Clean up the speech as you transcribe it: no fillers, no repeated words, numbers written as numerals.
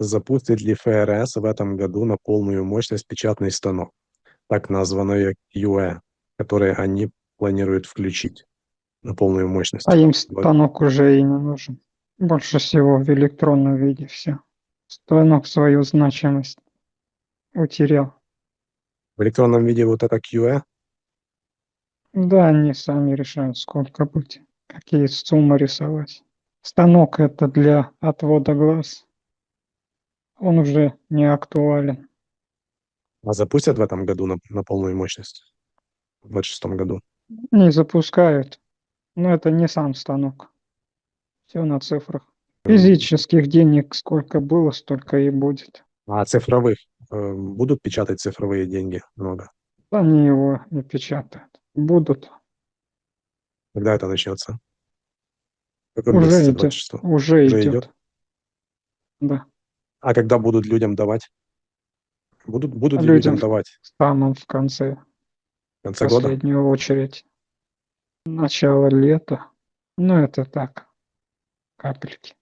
Запустит ли ФРС в этом году на полную мощность печатный станок, так названное QE, который они планируют включить на полную А мощность? им станок уже и не нужен. Больше всего в электронном виде все. Станок свою значимость утерял. В электронном виде вот это QE? Да, они сами решают, сколько быть, какие суммы рисовать. Станок это для отвода глаз. Он уже не актуален. А запустят в этом году на полную мощность? В 26 году? Не запускают. Но это не сам станок. Все на цифрах. Физических денег сколько было, столько и будет. А цифровых? Будут печатать цифровые деньги много? Они его не печатают. Будут. Когда это начнется? В каком Уже месяце идет. 26? Уже Уже идет? идет. Да. А когда будут людям давать? Будут ли Людям людям в давать? самом в конце, В конце года? последнюю очередь. Начало лета. Ну, это так, капельки.